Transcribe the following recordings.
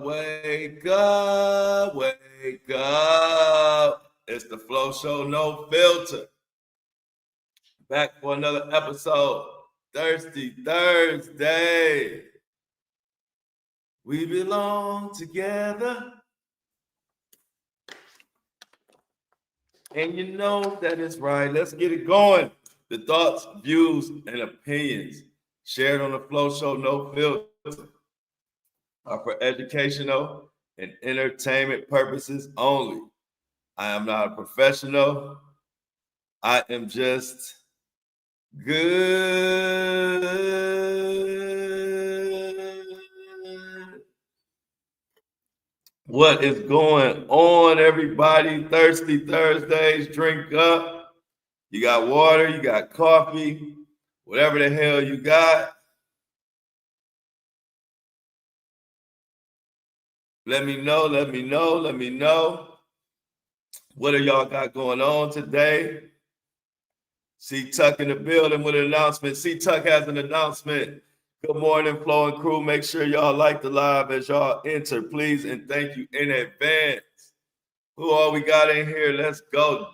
wake up, wake up. It's the Flow Show, no filter. Back for another episode. Thirsty Thursday. We belong together. And you know that is right. Let's get it going. The thoughts, views, and opinions shared on the Flow Show, no filter, are for educational and entertainment purposes only. I am not a professional. I am just good. What is going on, everybody? Thirsty Thursdays, drink up. You got water, you got coffee, whatever the hell you got. Let me know. What do y'all got going on today? C Tuck in the building with an announcement. C Tuck has an announcement. Good morning, Flow and crew. Make sure y'all like the live as y'all enter, please, and thank you in advance. Who all we got in here? Let's go.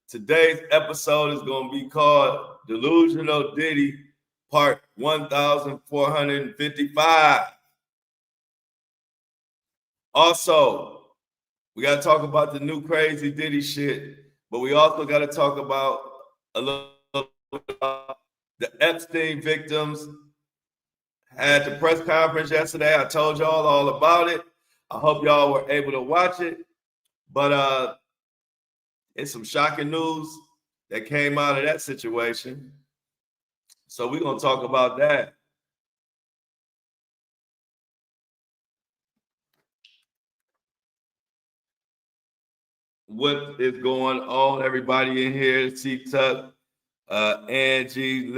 Today's episode is going to be called Delusional Diddy, part 1455. Also, we got to talk about the new crazy Diddy shit, but we also got to talk about a little about the Epstein victims. Had the press conference yesterday. I told y'all all about it. I hope y'all were able to watch it. But it's some shocking news that came out of that situation. So we're going to talk about that. What is going on, everybody in here? C-Tuck, Angie,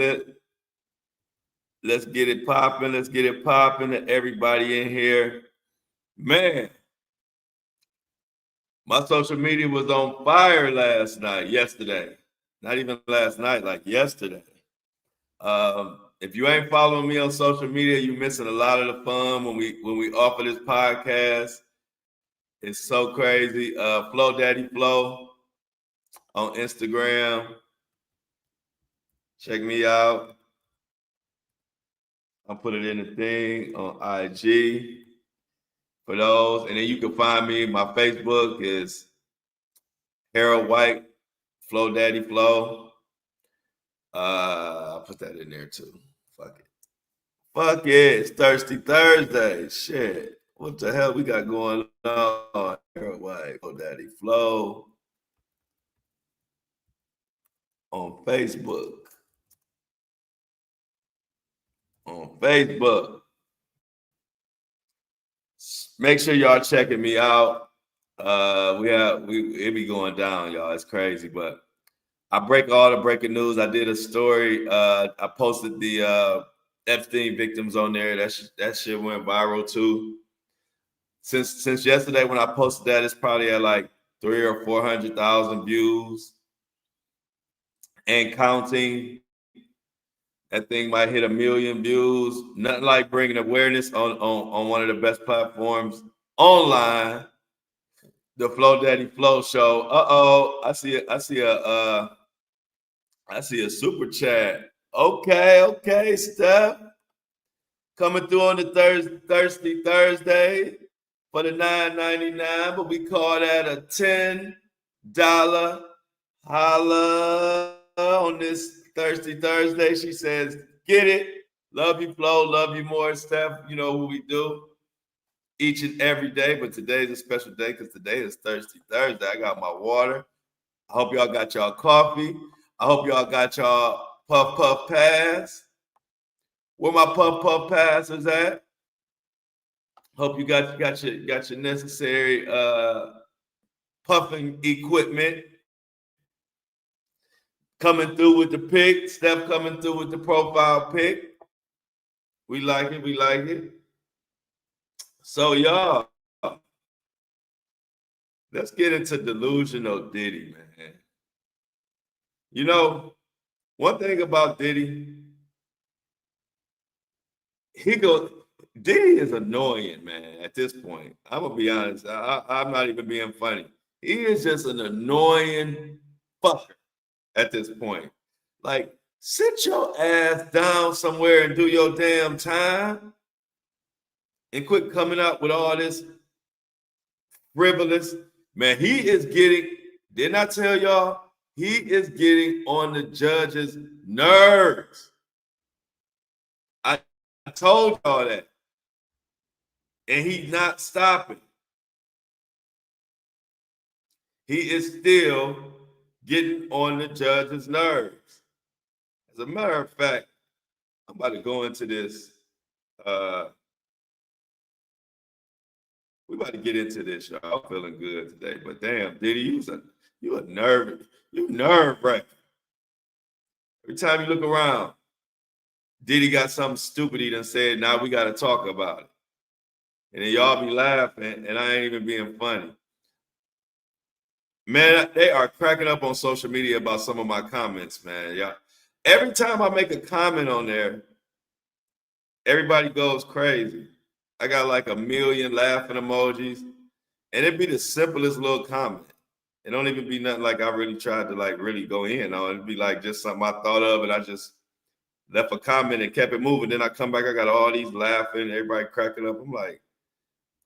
let's get it popping. Let's get it popping to everybody in here. Man, my social media was on fire yesterday. Not even last night, like yesterday. If you ain't following me on social media, you're missing a lot of the fun when we offer this podcast. It's so crazy. Flow Daddy Flow on Instagram. Check me out. I'll put it in the thing on IG for those. And then you can find me. My Facebook is Harold White, Flow Daddy Flow. I'll put that in there too. Fuck it. It's Thirsty Thursday. Shit. What the hell we got going on? Harold White, Flow Daddy Flow on Facebook. Make sure y'all checking me out. It be going down, y'all. It's crazy, but I break all the breaking news. I did a story. I posted the Epstein victims on there. That shit went viral too. Since yesterday when I posted that, it's probably at like 300,000 or 400,000 views and counting. That thing might hit 1 million views. Nothing like bringing awareness on one of the best platforms online. The Flow Daddy Flow Show. I see a super chat. Okay, Steph. Coming through on the Thirsty Thursday for the $9.99, but we call that a $10 holla on this Thirsty Thursday. She says, get it. Love you, Flow. Love you more, Steph. You know what we do each and every day, but today's a special day because today is Thirsty Thursday. I got my water. I hope y'all got y'all coffee. I hope y'all got y'all puff pass. Where my puff passes at? Hope you got your necessary puffing equipment. Coming through with the pic. Steph coming through with the profile pic. We like it. So y'all, let's get into Delusional Diddy, man. You know, one thing about Diddy, he goes, Diddy is annoying, man. At this point, I'm gonna be honest. I'm not even being funny. He is just an annoying fucker at this point. Like, sit your ass down somewhere and do your damn time, and quit coming up with all this frivolous. Man, he is getting. Didn't I tell y'all? He is getting on the judge's nerves. I told y'all that. And he's not stopping. He is still getting on the judge's nerves. As a matter of fact, I'm about to go into this. We about to get into this, y'all. I'm feeling good today. But damn, Diddy, you a nerve wracking. Every time you look around, Diddy got something stupid he done said. Now we got to talk about it. And then y'all be laughing, and I ain't even being funny. Man, they are cracking up on social media about some of my comments, man. Yeah. Every time I make a comment on there, everybody goes crazy. I got like 1 million laughing emojis, and it'd be the simplest little comment. It don't even be nothing like I really tried to like really go in on. It'd be like just something I thought of, and I just left a comment and kept it moving. Then I come back, I got all these laughing, everybody cracking up. I'm like,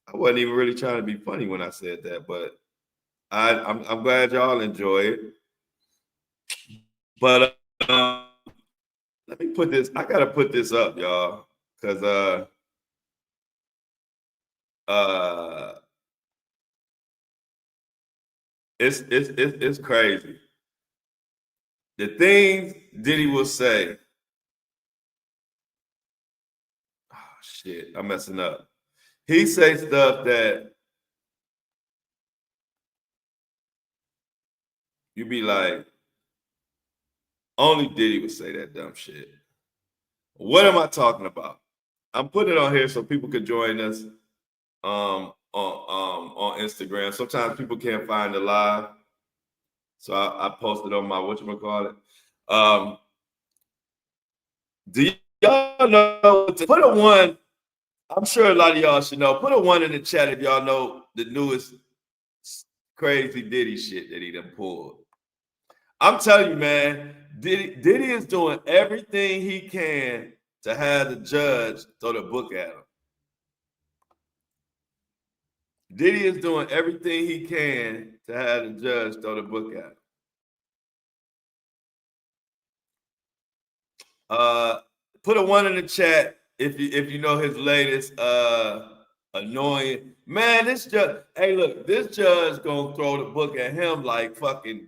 I wasn't even really trying to be funny when I said that, but I'm glad y'all enjoy it. But let me put this. I gotta put this up, y'all, because it's crazy. The things Diddy will say. Oh shit, I'm messing up. He say stuff that you be like, only Diddy would say that dumb shit. What am I talking about? I'm putting it on here so people could join us on Instagram. Sometimes people can't find the live, so I posted on my whatchamacallit. Do y'all know? Put a one. I'm sure a lot of y'all should know. Put a one in the chat if y'all know the newest crazy Diddy shit that he done pulled. I'm telling you, man, Diddy is doing everything he can to have the judge throw the book at him. Diddy is doing everything he can to have the judge throw the book at him. Put a one in the chat if you know his latest annoying. Man, this judge, hey, look, this judge gonna throw the book at him like fucking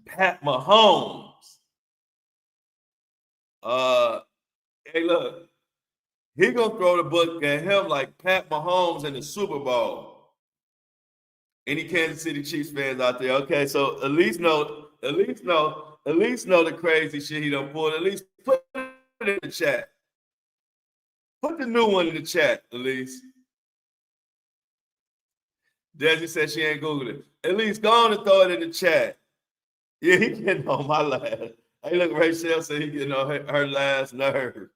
Pat Mahomes. Hey, look, he gonna throw the book at him like Pat Mahomes in the Super Bowl. Any Kansas City Chiefs fans out there? Okay, so at least know the crazy shit he done pulled. At least put it in the chat. Put the new one in the chat, at least. Desi said she ain't Googling. At least go on and throw it in the chat. Yeah, he getting on my last. Hey, look, Rachel said he getting on her last nerve.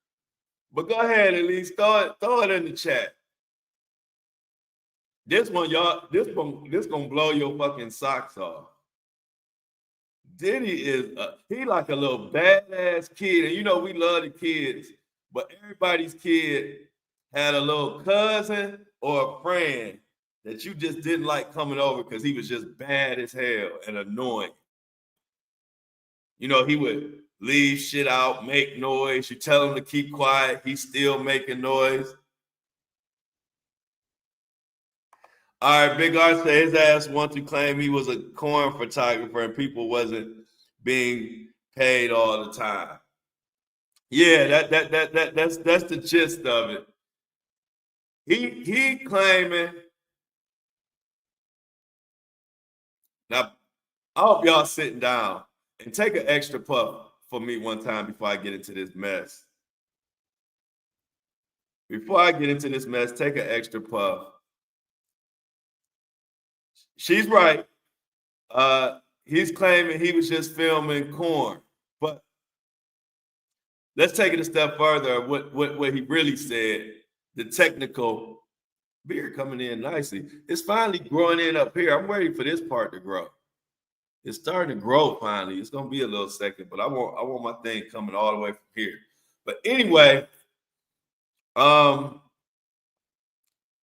But go ahead, at least throw it in the chat. This one, y'all, this gonna blow your fucking socks off. Diddy is he like a little badass kid, and you know we love the kids, but everybody's kid had a little cousin or a friend that you just didn't like coming over because he was just bad as hell and annoying. You know, he would leave shit out, make noise. You tell him to keep quiet, he's still making noise. All right, Big R said his ass wanted to claim he was a corn photographer and people wasn't being paid all the time. Yeah, that's the gist of it. He claiming. Now, I hope y'all sitting down and take an extra puff for me one time before I get into this mess. Before I get into this mess, take an extra puff. She's right. He's claiming he was just filming corn, but let's take it a step further. What he really said, the technical beard coming in nicely. It's finally growing in up here. I'm ready for this part to grow. It's starting to grow finally. It's gonna be a little second, but I want my thing coming all the way from here. But anyway,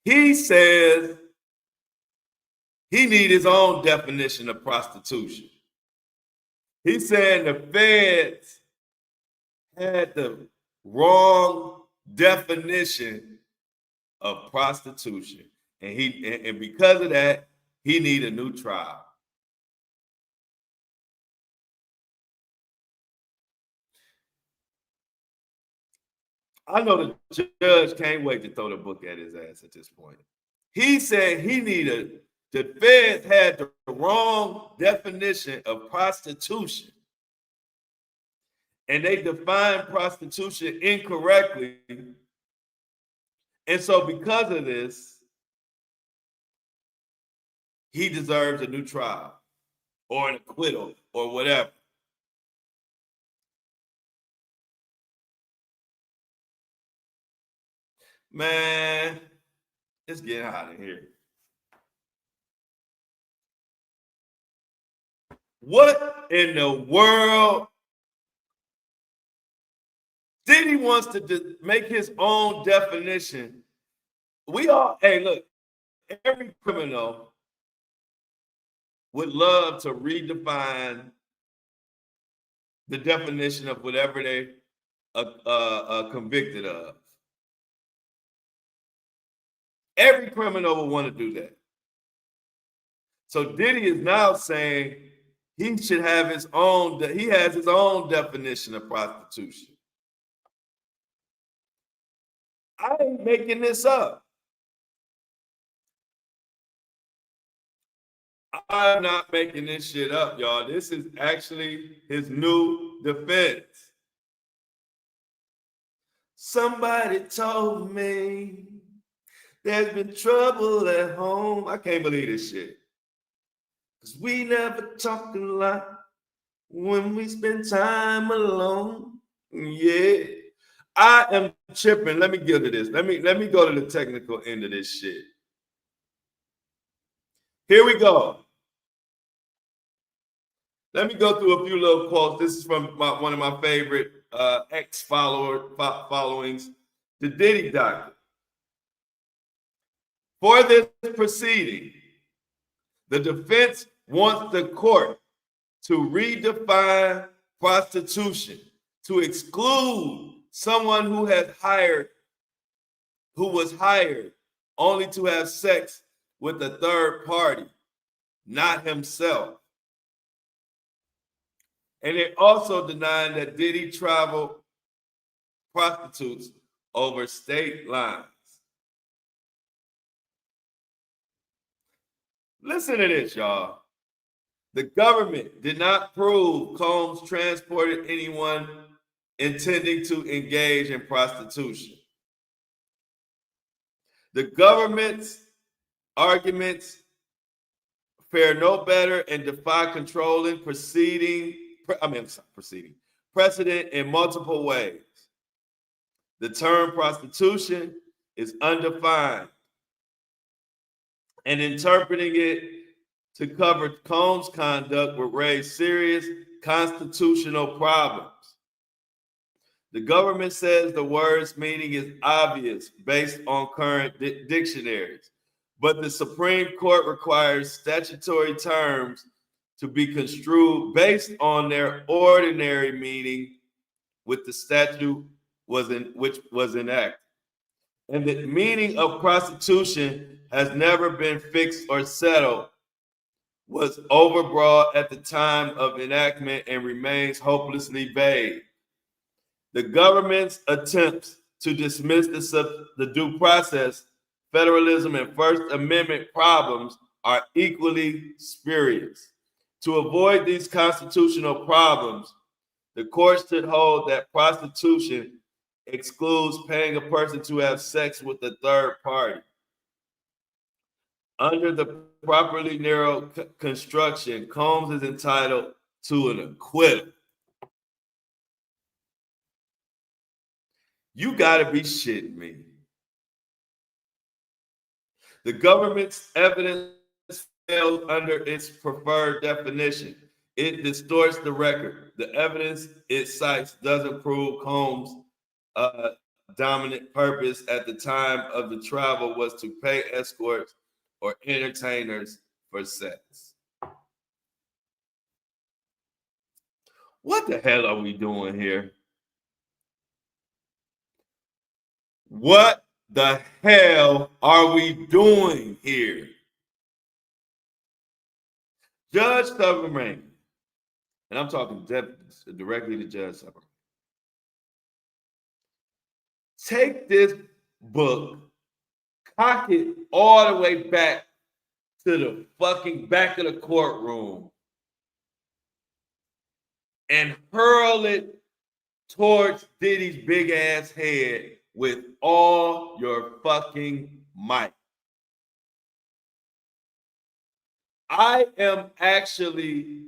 he says he need his own definition of prostitution. He's saying the feds had the wrong definition of prostitution, and because of that, he need a new trial. I know the judge can't wait to throw the book at his ass at this point. He said the feds had the wrong definition of prostitution. And they defined prostitution incorrectly. And so because of this, he deserves a new trial or an acquittal or whatever. Man, let's get out of here. What in the world? Diddy wants to make his own definition. Hey, look, every criminal would love to redefine the definition of whatever they are convicted of. Every criminal would want to do that. So Diddy is now saying he should have his own, he has his own definition of prostitution. I ain't making this up. I'm not making this shit up, y'all. This is actually his new defense. Somebody told me there's been trouble at home. I can't believe this shit. Because we never talk a lot when we spend time alone. Yeah. I am tripping. Let me get to this. Let me go to the technical end of this shit. Here we go. Let me go through a few little quotes. This is from one of my favorite followings, the Diddy doctor. For this proceeding, the defense wants the court to redefine prostitution to exclude someone who was hired only to have sex with a third party, not himself. And they also denied that Diddy traveled prostitutes over state lines. Listen to this, y'all. The government did not prove Combs transported anyone intending to engage in prostitution. The government's arguments fare no better and defy controlling precedent in multiple ways. The term prostitution is undefined, and interpreting it to cover Combs' conduct would raise serious constitutional problems. The government says the word's meaning is obvious based on current dictionaries, but the Supreme Court requires statutory terms to be construed based on their ordinary meaning with the statute which was enacted. And the meaning of prostitution has never been fixed or settled, was overbroad at the time of enactment, and remains hopelessly vague. The government's attempts to dismiss the due process, federalism, and First Amendment problems are equally spurious. To avoid these constitutional problems, the court should hold that prostitution excludes paying a person to have sex with a third party. Under the properly narrow construction, Combs is entitled to an acquittal. You gotta be shitting me. The government's evidence fails under its preferred definition. It distorts the record. The evidence it cites doesn't prove Combs' dominant purpose at the time of the travel was to pay escorts or entertainers for sex. What the hell are we doing here? What the hell are we doing here? Judge Submarine, and I'm talking directly to Judge Submarine. Take this book, cock it all the way back to the fucking back of the courtroom, and hurl it towards Diddy's big ass head with all your fucking might. I am actually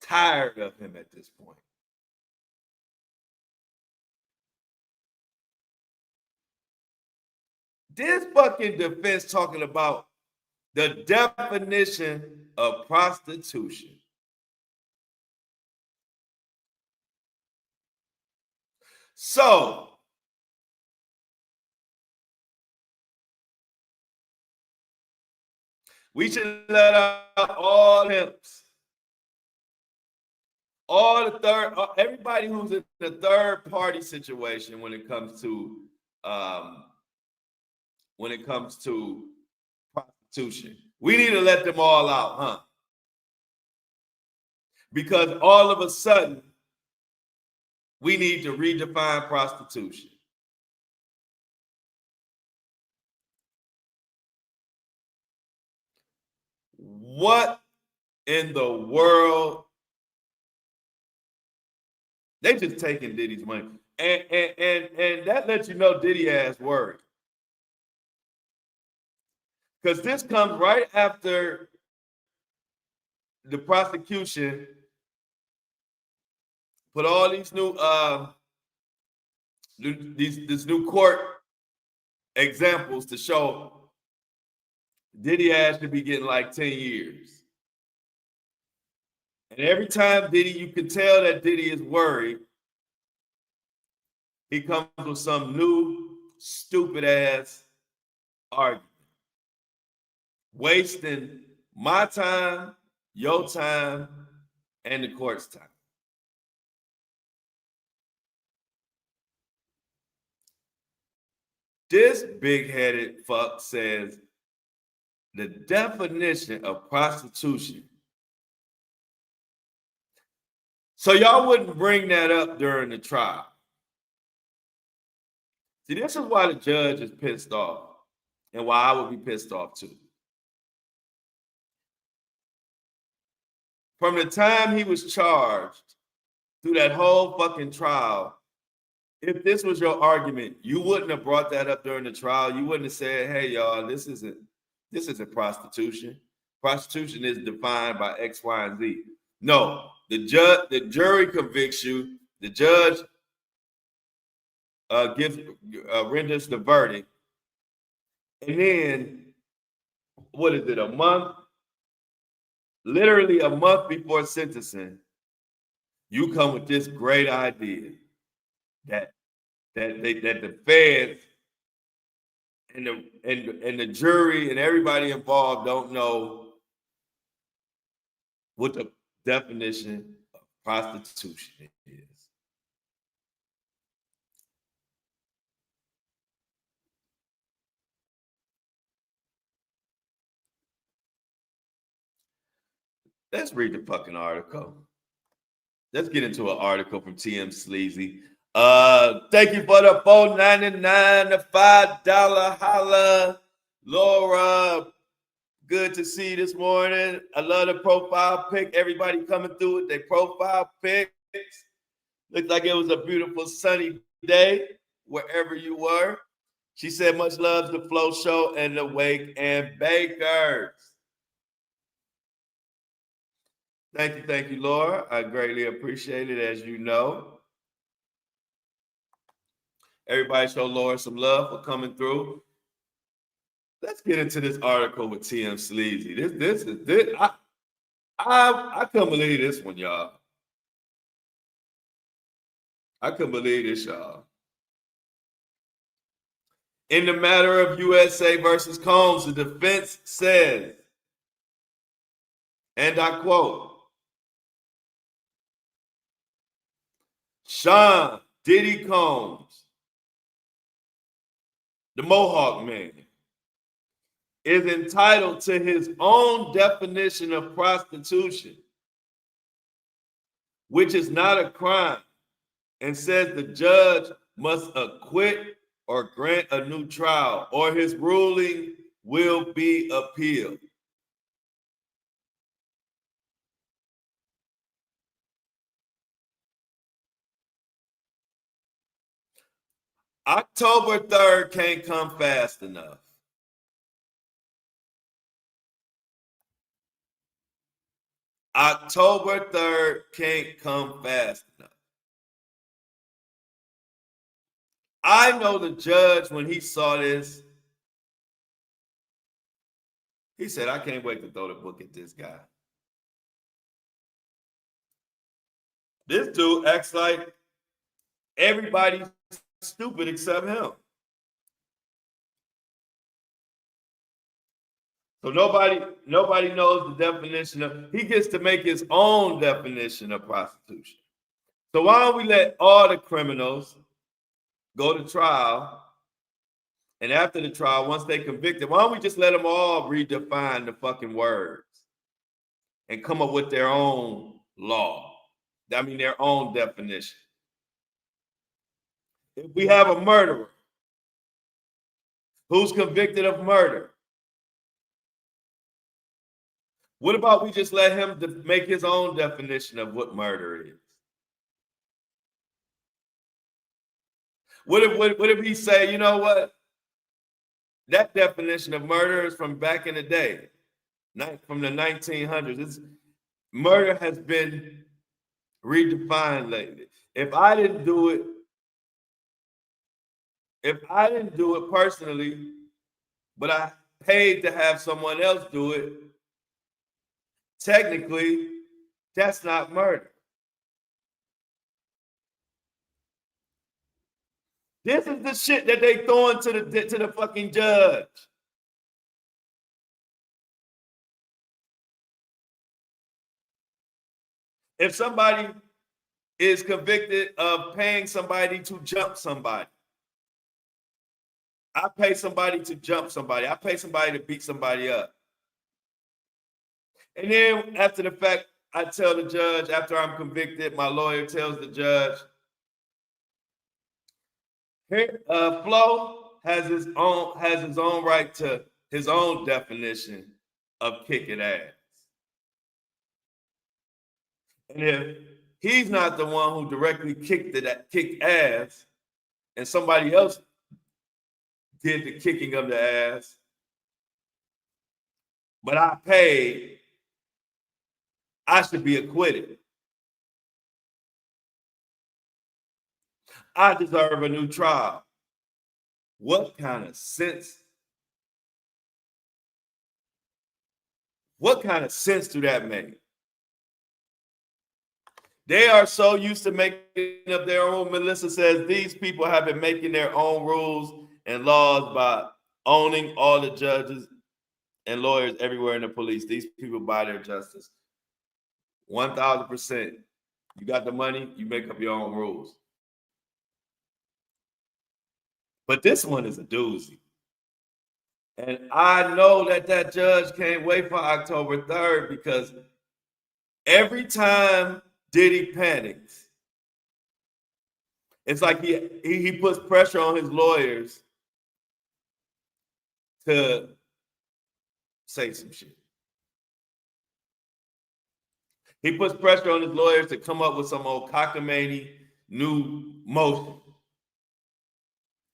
tired of him at this point. This fucking defense talking about the definition of prostitution. So, we should let out all pimps, all the everybody who's in the third party situation when it comes to prostitution. We need to let them all out, huh? Because all of a sudden, we need to redefine prostitution. What in the world? They just taking Diddy's money. And that lets you know Diddy ass worried. Because this comes right after the prosecution put all these new this new court examples to show Diddy ass should be getting like 10 years. And every time Diddy, you can tell that Diddy is worried. He comes with some new stupid ass argument, wasting my time, your time, and the court's time. This big-headed fuck says the definition of prostitution. So y'all wouldn't bring that up during the trial. See, this is why the judge is pissed off and why I would be pissed off too. From the time he was charged through that whole fucking trial, if this was your argument, you wouldn't have brought that up during the trial. You wouldn't have said, hey, y'all, this isn't prostitution. Prostitution is defined by X, Y, and Z. No, the jury convicts you. The judge renders the verdict. And then, what is it, a month? Literally a month before sentencing, you come with this great idea that the feds and the jury and everybody involved don't know what the definition of prostitution is. Let's read the fucking article. Let's get into an article from TM Sleazy. Thank you for the $4.99, the $5 holla. Laura, good to see you this morning. I love the profile pic. Everybody coming through with their profile pics. Looked like it was a beautiful sunny day wherever you were. She said, much love to the Flow Show and the Wake and Bakers. Thank you, Laura. I greatly appreciate it, as you know. Everybody show Laura some love for coming through. Let's get into this article with TM Sleazy. I couldn't believe this one, y'all. I couldn't believe this, y'all. In the matter of USA versus Combs, the defense says, and I quote, Sean Diddy Combs, the Mohawk man, is entitled to his own definition of prostitution, which is not a crime, and says the judge must acquit or grant a new trial, or his ruling will be appealed. October 3rd can't come fast enough. October 3rd can't come fast enough. I know the judge, when he saw this, he said, I can't wait to throw the book at this guy. This dude acts like everybody's stupid except him. So nobody knows the definition of, he gets to make his own definition of prostitution. So why don't we let all the criminals go to trial, and after the trial, once they convicted, why don't we just let them all redefine the fucking words and come up with their own law? I mean, their own definition. If we have a murderer who's convicted of murder, what about we just let him make his own definition of what murder is? What if he say, you know what? That definition of murder is from back in the day, from the 1900s. Murder has been redefined lately. If I didn't do it personally, but I paid to have someone else do it, technically, that's not murder. This is the shit that they throwing to the fucking judge. If somebody is convicted of paying somebody to jump somebody, I pay somebody to jump somebody, I pay somebody to beat somebody up. And then after the fact, I tell the judge, after I'm convicted, my lawyer tells the judge, Flo has his own right to his own definition of kicking ass. And if he's not the one who directly kicked ass, and somebody else did the kicking of the ass, but I paid, I should be acquitted. I deserve a new trial. What kind of sense? What kind of sense do that make? They are so used to making up their own. Melissa says these people have been making their own rules and laws by owning all the judges and lawyers everywhere in the police. These people buy their justice. 1,000%. You got the money, you make up your own rules. But this one is a doozy. And I know that judge can't wait for October 3rd, because every time Diddy panics, it's like he puts pressure on his lawyers to say some shit. He puts pressure on his lawyers to come up with some old cockamamie new motion.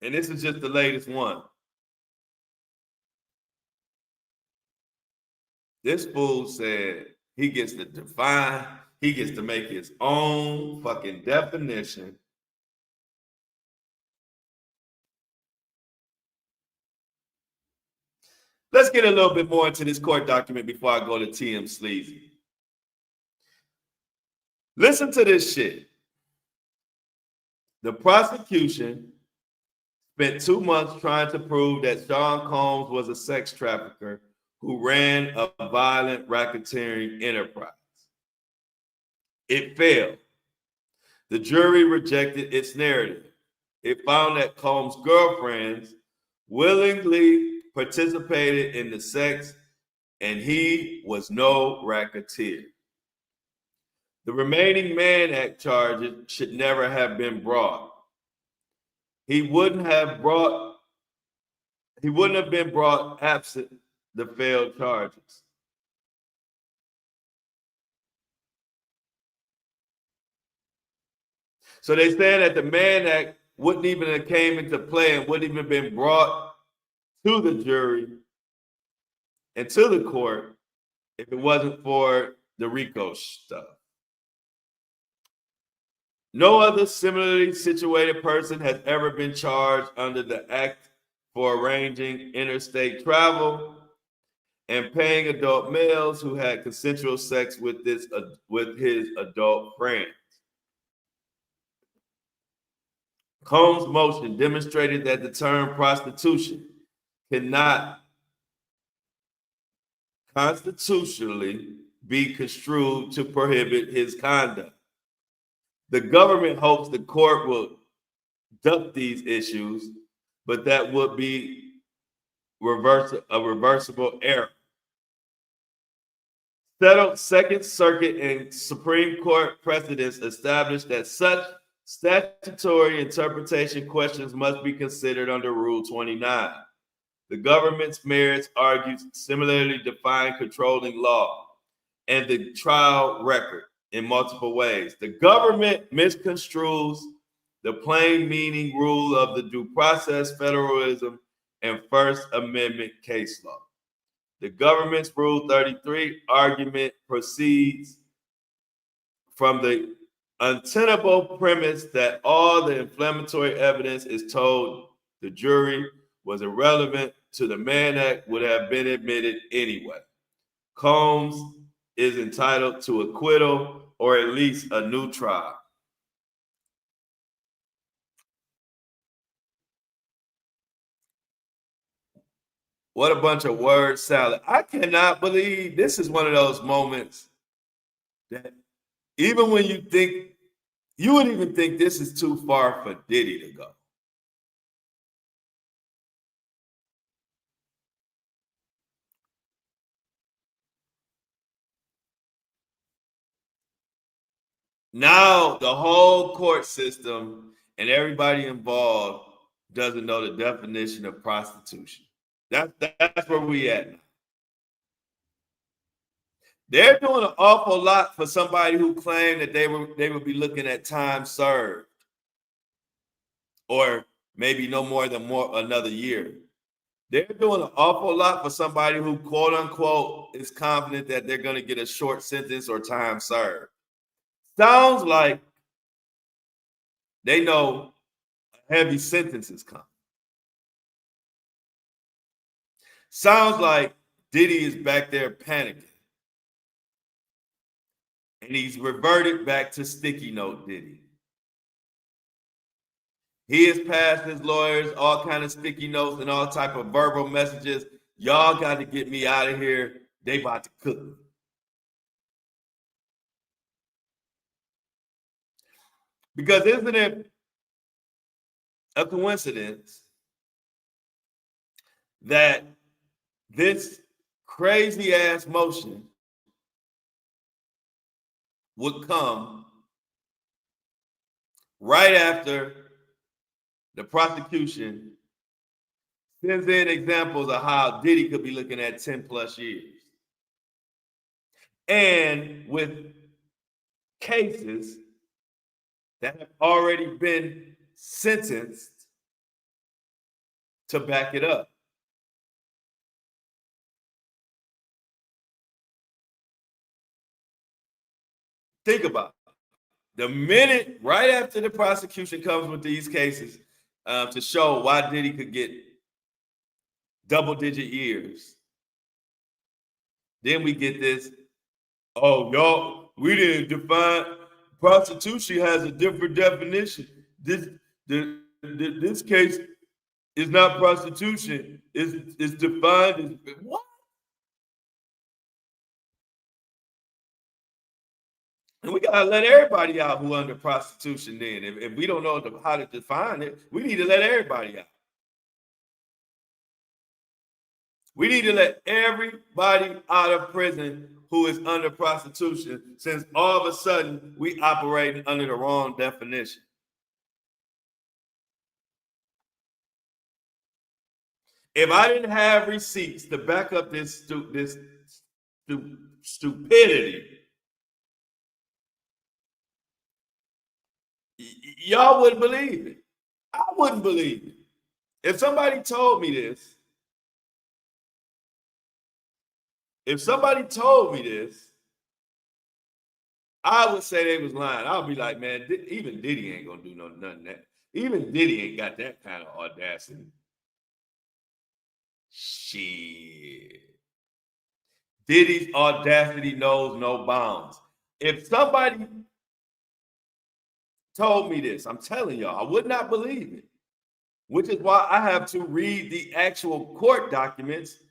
And this is just the latest one. This fool said he gets to define, he gets to make his own fucking definition Let's get a little bit more into this court document before I go to TM Sleazy. Listen to this shit. The prosecution spent 2 months trying to prove that Sean Combs was a sex trafficker who ran a violent racketeering enterprise. It failed. The jury rejected its narrative. It found that Combs' girlfriends willingly participated in the sex, and he was no racketeer. The remaining Mann Act charges should never have been brought. He wouldn't have been brought absent the failed charges. So they said that the Mann Act wouldn't even have came into play and wouldn't even been brought to the jury and to the court if it wasn't for the RICO stuff. No other similarly situated person has ever been charged under the Act for arranging interstate travel and paying adult males who had consensual sex with his adult friends. Combs' motion demonstrated that the term prostitution cannot constitutionally be construed to prohibit his conduct. The government hopes the court will duck these issues, but that would be a reversible error. Settled Second Circuit and Supreme Court precedents established that such statutory interpretation questions must be considered under Rule 29. The government's merits argues similarly defined controlling law and the trial record in multiple ways. The government misconstrues the plain meaning rule of the due process, federalism, and First Amendment case law. The government's Rule 33 argument proceeds from the untenable premise that all the inflammatory evidence is told the jury was irrelevant to the Mann Act would have been admitted anyway. Combs is entitled to acquittal or at least a new trial. What a bunch of word salad. I cannot believe this is one of those moments that even when you think, you wouldn't even think this is too far for Diddy to go. Now the whole court system and everybody involved doesn't know the definition of prostitution. That's where we at now. They're doing an awful lot for somebody who claimed that they would be looking at time served, or maybe no more than another year. They're doing an awful lot for somebody who, quote unquote, is confident that they're going to get a short sentence or time served. Sounds like they know a heavy sentence is coming. Sounds like Diddy is back there panicking. And he's reverted back to sticky note Diddy. He has passed his lawyers all kind of sticky notes and all type of verbal messages. Y'all got to get me out of here. They about to cook me. Because isn't it a coincidence that this crazy ass motion would come right after the prosecution sends in examples of how Diddy could be looking at 10 plus years. And with cases that have already been sentenced to back it up. Think about it. The minute right after the prosecution comes with these cases to show why Diddy could get double-digit years, Then we get this, oh, y'all, we didn't define prostitution has a different definition. This case is not prostitution. It's defined as what? And we gotta let everybody out who under prostitution. Then, if we don't know how to define it, we need to let everybody out. We need to let everybody out of prison who is under prostitution, since all of a sudden we operating under the wrong definition. If I didn't have receipts to back up this stupidity, y'all wouldn't believe it. I wouldn't believe it. If somebody told me this, I would say they was lying. I would be like, man, even Diddy ain't gonna do nothing that. Even Diddy ain't got that kind of audacity. Shit. Diddy's audacity knows no bounds. If somebody told me this, I'm telling y'all, I would not believe it. Which is why I have to read the actual court documents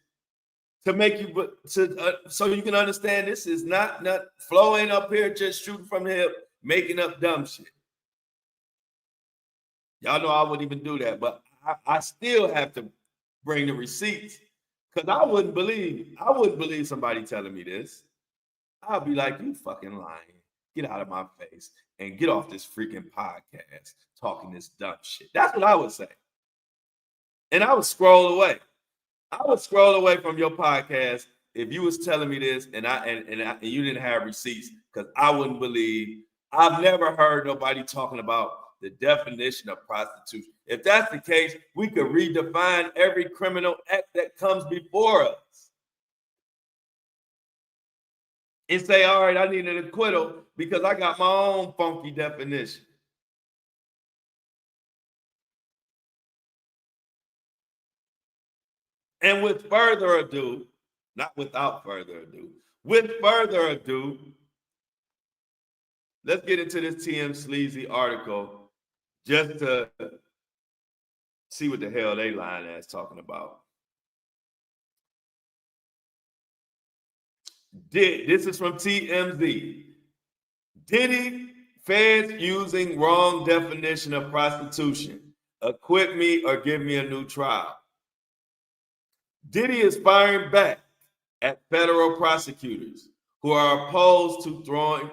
to make you so you can understand this is not Flo ain't up here just shooting from the hip, making up dumb shit. Y'all know I wouldn't even do that, but I still have to bring the receipts because I wouldn't believe somebody telling me this. I'll be like, you fucking lying. Get out of my face and get off this freaking podcast talking this dumb shit. That's what I would say. And I would scroll away. I would scroll away from your podcast if you was telling me this and you didn't have receipts, because I wouldn't believe. I've never heard nobody talking about the definition of prostitution. If that's the case, we could redefine every criminal act that comes before us and say, all right, I need an acquittal because I got my own funky definition. And with further ado, not without further ado, with further ado, let's get into this TM Sleazy article just to see what the hell they lying ass talking about. This is from TMZ. Diddy, feds using wrong definition of prostitution. Acquit me or give me a new trial. Diddy is firing back at federal prosecutors who are opposed to throwing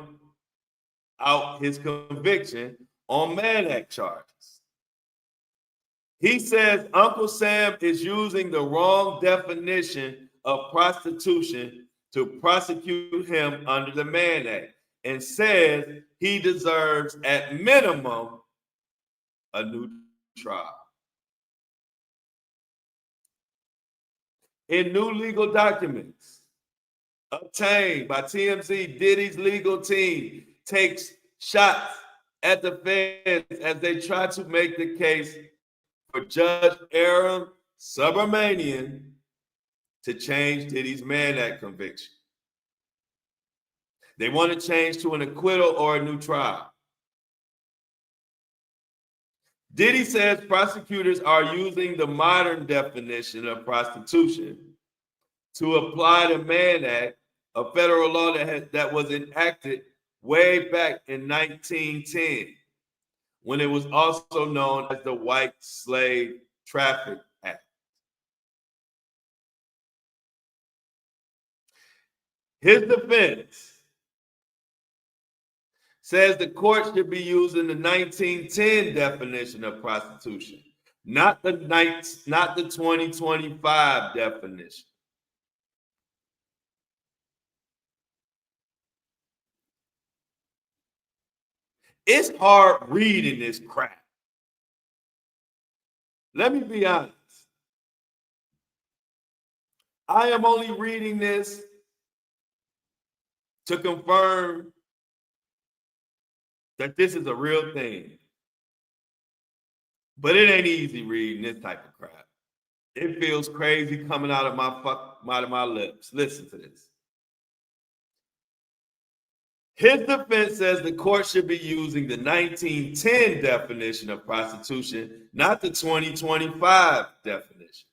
out his conviction on Mann Act charges. He says Uncle Sam is using the wrong definition of prostitution to prosecute him under the Mann Act and says he deserves at minimum a new trial. In new legal documents obtained by TMZ, Diddy's legal team takes shots at the feds as they try to make the case for Judge Aaron Subramanian to change Diddy's Mann Act conviction. They want to change to an acquittal or a new trial. Diddy says prosecutors are using the modern definition of prostitution to apply the Mann Act, a federal law that was enacted way back in 1910, when it was also known as the White Slave Traffic Act. His defense says the court should be using the 1910 definition of prostitution, not the 2025 definition. It's hard reading this crap. Let me be honest. I am only reading this to confirm that this is a real thing. But it ain't easy reading this type of crap. It feels crazy coming out of my lips. Listen to this. His defense says the court should be using the 1910 definition of prostitution, not the 2025 definition.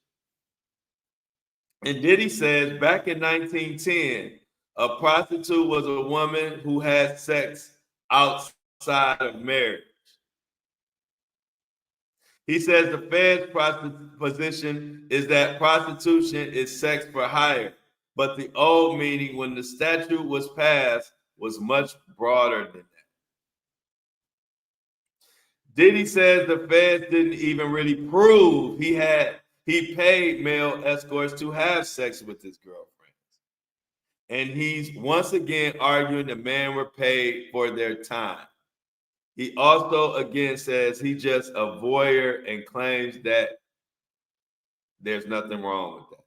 And Diddy says back in 1910, a prostitute was a woman who had sex outside of marriage. He says the Fed's position is that prostitution is sex for hire, but the old meaning when the statute was passed was much broader than that. Diddy says the feds didn't even really prove he paid male escorts to have sex with his girlfriends. And he's once again arguing the men were paid for their time. He also again says he's just a voyeur and claims that there's nothing wrong with that.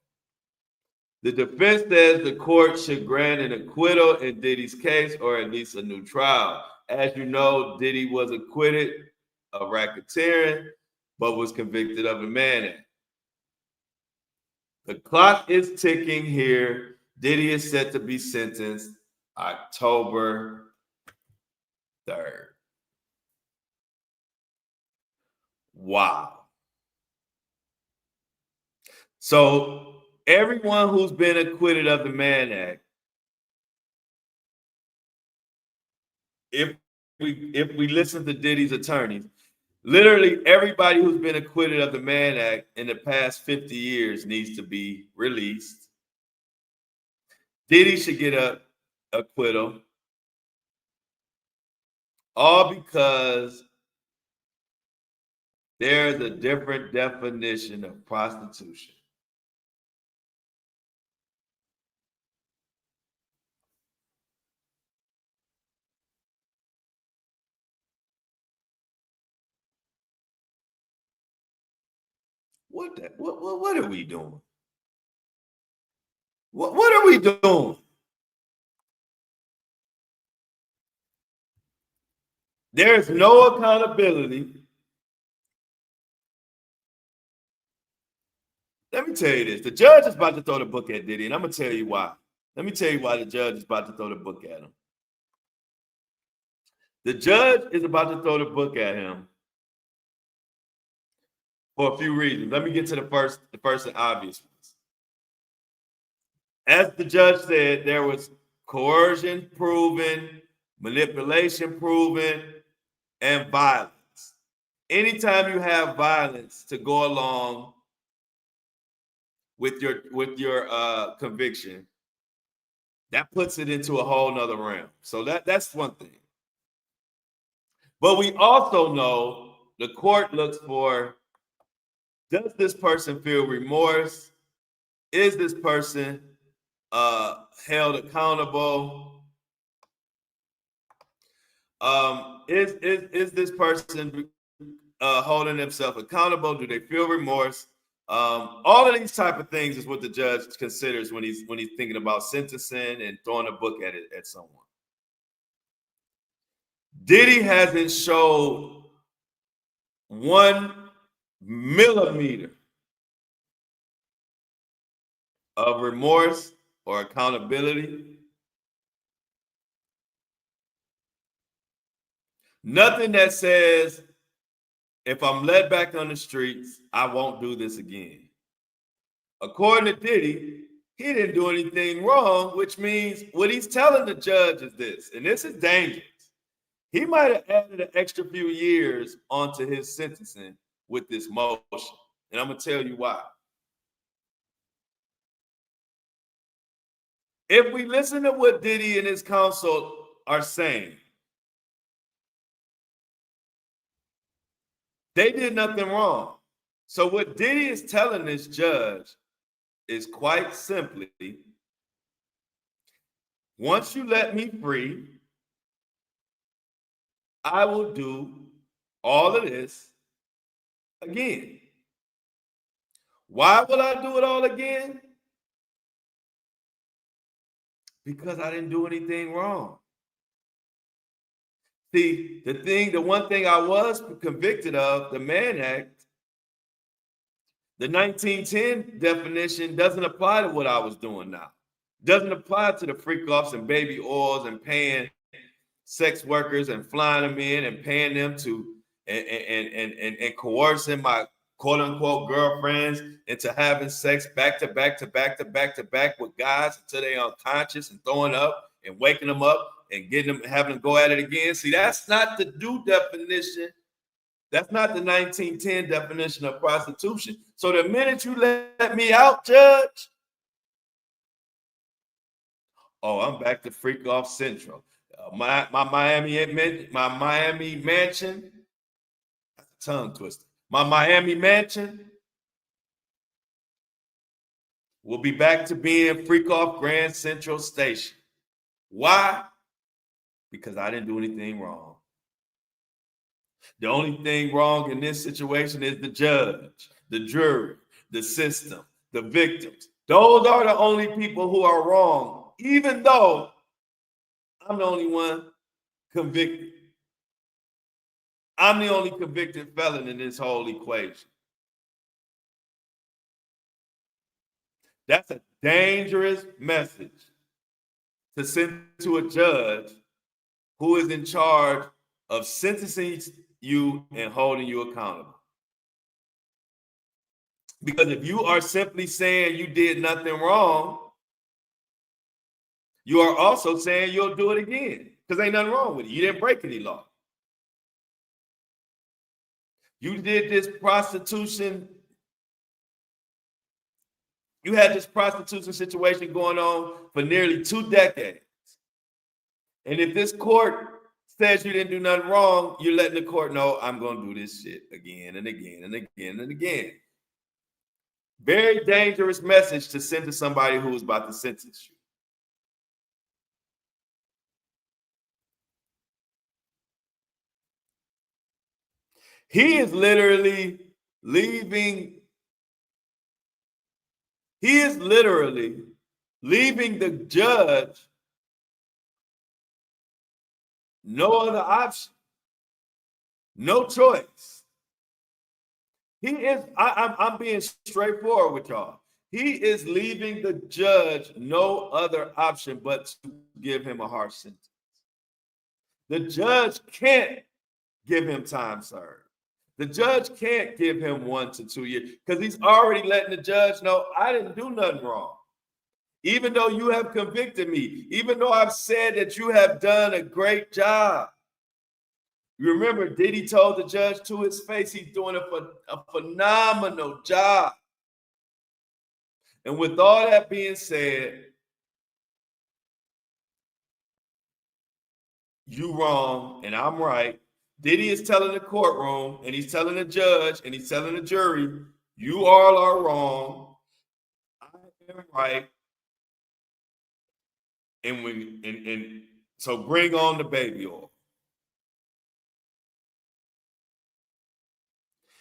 The defense says the court should grant an acquittal in Diddy's case or at least a new trial. As you know, Diddy was acquitted of racketeering, but was convicted of a Mann Act. The clock is ticking here. Diddy is set to be sentenced October 3rd. Wow. So everyone who's been acquitted of the Mann Act, if we listen to Diddy's attorneys, literally everybody who's been acquitted of the Mann Act in the past 50 years needs to be released. Diddy should get an acquittal, all because there's a different definition of prostitution. What are we doing? What are we doing? There's no accountability. Let me tell you this. The judge is about to throw the book at Diddy, and I'm going to tell you why. Let me tell you why the judge is about to throw the book at him. The judge is about to throw the book at him for a few reasons. Let me get to the first and obvious ones. As the judge said, there was coercion proven, manipulation proven, and violence. Anytime you have violence to go along with your conviction, that puts it into a whole nother realm. So that's one thing. But we also know the court looks for, does this person feel remorse? Is this person held accountable? Is this person holding themselves accountable? Do they feel remorse? All of these type of things is what the judge considers when he's thinking about sentencing and throwing a book at someone. Diddy hasn't showed 1 millimeter of remorse or accountability. Nothing that says, if I'm let back on the streets, I won't do this again. According to Diddy, he didn't do anything wrong, which means what he's telling the judge is this, and this is dangerous. He might have added an extra few years onto his sentencing with this motion. And I'm going to tell you why. If we listen to what Diddy and his counsel are saying, they did nothing wrong. So what Diddy is telling this judge is quite simply, once you let me free, I will do all of this again. Why will I do it all again? Because I didn't do anything wrong. See, the one thing I was convicted of, the Mann Act, the 1910 definition doesn't apply to what I was doing now. Doesn't apply to the freak offs and baby oils and paying sex workers and flying them in and paying them to and coercing my quote unquote girlfriends into having sex back to back to back to back to back with guys until they unconscious and throwing up and waking them up and getting them having to go at it again. See, that's not the new definition. That's not the 1910 definition of prostitution. So the minute you let me out, Judge, oh, I'm back to Freak Off Central. My Miami mansion, that's a tongue twister. My Miami mansion will be back to being Freak Off Grand Central Station. Why? Because I didn't do anything wrong. The only thing wrong in this situation is the judge, the jury, the system, the victims. Those are the only people who are wrong, even though I'm the only one convicted. I'm the only convicted felon in this whole equation. That's a dangerous message to send to a judge who is in charge of sentencing you and holding you accountable. Because if you are simply saying you did nothing wrong, you are also saying you'll do it again because ain't nothing wrong with it. You didn't break any law. You did this prostitution. You had this prostitution situation going on for nearly 2 decades. And if this court says you didn't do nothing wrong, you're letting the court know I'm going to do this shit again and again and again and again. Very dangerous message to send to somebody who is about to sentence you. He is literally leaving. He is literally leaving the judge no other option, no choice. He is, I'm being straightforward with y'all. He is leaving the judge no other option but to give him a harsh sentence. The judge can't give him time served. The judge can't give him 1 to 2 years because he's already letting the judge know I didn't do nothing wrong. Even though you have convicted me, even though I've said that you have done a great job. You remember Diddy told the judge to his face he's doing a phenomenal job. And with all that being said, you wrong and I'm right. Diddy is telling the courtroom and he's telling the judge and he's telling the jury, you all are wrong. I am right. And so bring on the baby oil.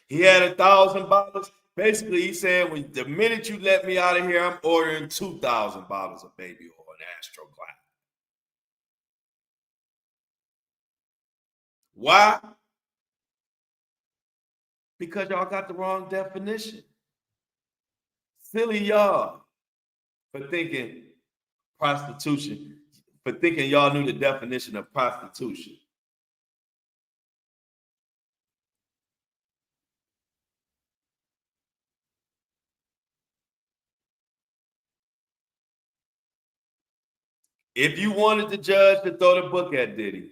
He had 1,000 bottles. Basically, he's saying, when the minute you let me out of here, I'm ordering 2,000 bottles of baby oil in Astro glass. Why? Because y'all got the wrong definition. Silly y'all for thinking prostitution, for thinking y'all knew the definition of prostitution. If you wanted the judge to throw the book at Diddy,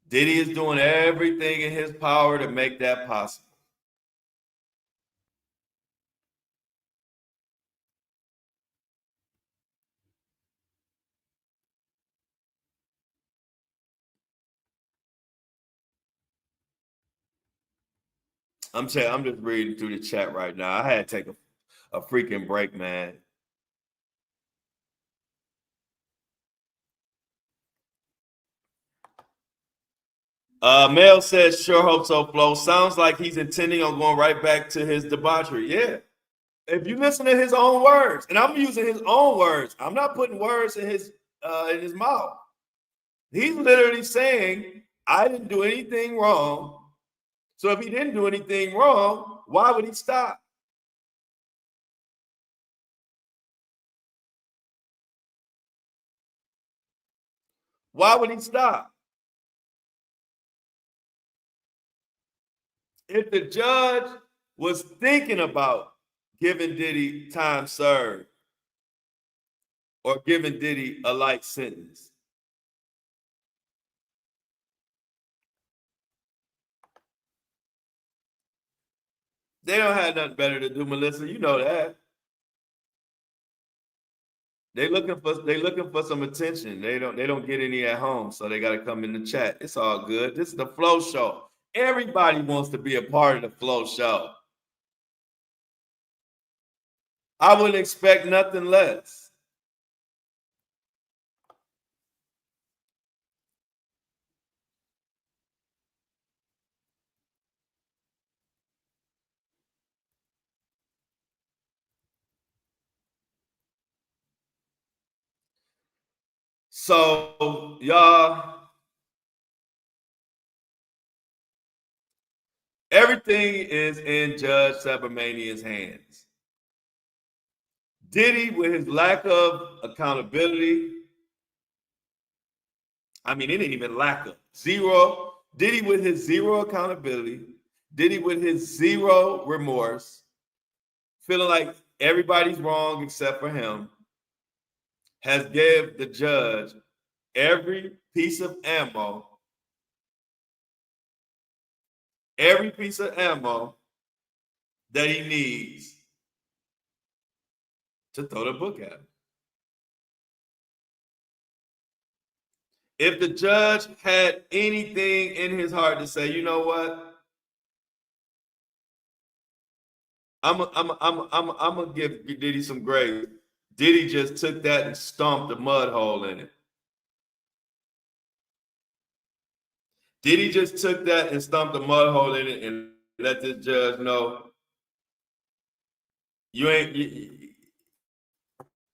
Diddy is doing everything in his power to make that possible. I'm just reading through the chat right now. I had to take a freaking break, man. Mel says, sure hope so, Flo. Sounds like he's intending on going right back to his debauchery. Yeah. If you listen to his own words, and I'm using his own words, I'm not putting words in his mouth. He's literally saying, I didn't do anything wrong. So if he didn't do anything wrong, why would he stop? Why would he stop? If the judge was thinking about giving Diddy time served or giving Diddy a light sentence, they don't have nothing better to do, Melissa. You know that. They looking for some attention. They don't get any at home, so they got to come in the chat. It's all good. This is the Flow Show. Everybody wants to be a part of the Flow Show. I wouldn't expect nothing less. So, y'all, everything is in Judge Sabermanian's hands. Diddy, with his lack of accountability, I mean, it ain't even lack of zero. Diddy, with his zero accountability, Diddy, with his zero remorse, feeling like everybody's wrong except for him, has gave the judge every piece of ammo that he needs to throw the book at him. If the judge had anything in his heart to say, you know what, I'm gonna give Diddy some grace. Diddy just took that and stomped a mud hole in it. Diddy just took that and stomped a mud hole in it and let this judge know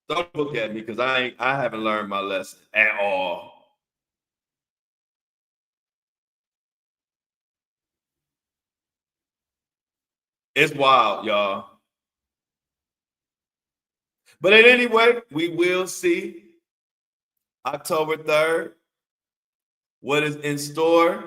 don't look at me because I haven't learned my lesson at all. It's wild, y'all. But anyway, we will see October 3rd what is in store.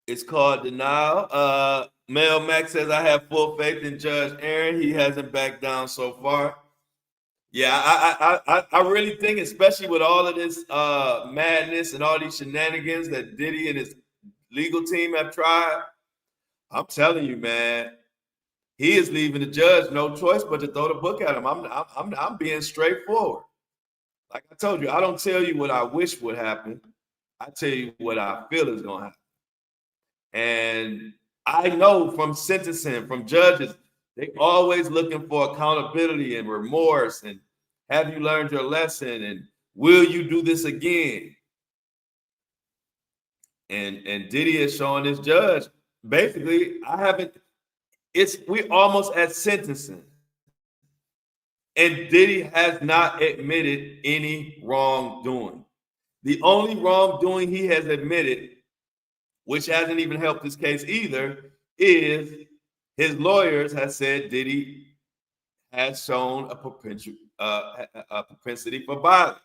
It's called Denial. Mel Max says, I have full faith in Judge Aaron. He hasn't backed down so far. Yeah, I really think, especially with all of this madness and all these shenanigans that Diddy and his legal team have tried, I'm telling you, man, he is leaving the judge no choice but to throw the book at him. I'm being straightforward. Like I told you, I don't tell you what I wish would happen. I tell you what I feel is going to happen. And I know from sentencing, from judges, they always looking for accountability and remorse and have you learned your lesson and will you do this again? And Diddy is showing this judge, basically, we almost at sentencing. And Diddy has not admitted any wrongdoing. The only wrongdoing he has admitted, which hasn't even helped this case either, is his lawyers have said Diddy has shown a propensity for violence.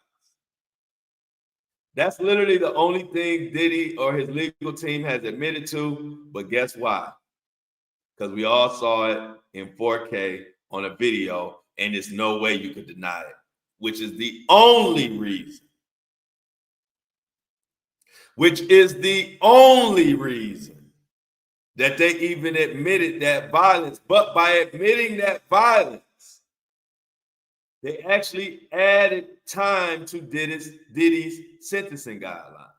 That's literally the only thing Diddy or his legal team has admitted to. But guess why? Because we all saw it in 4K on a video, and there's no way you could deny it, which is the only reason that they even admitted that violence. But by admitting that violence, they actually added time to Diddy's sentencing guidelines.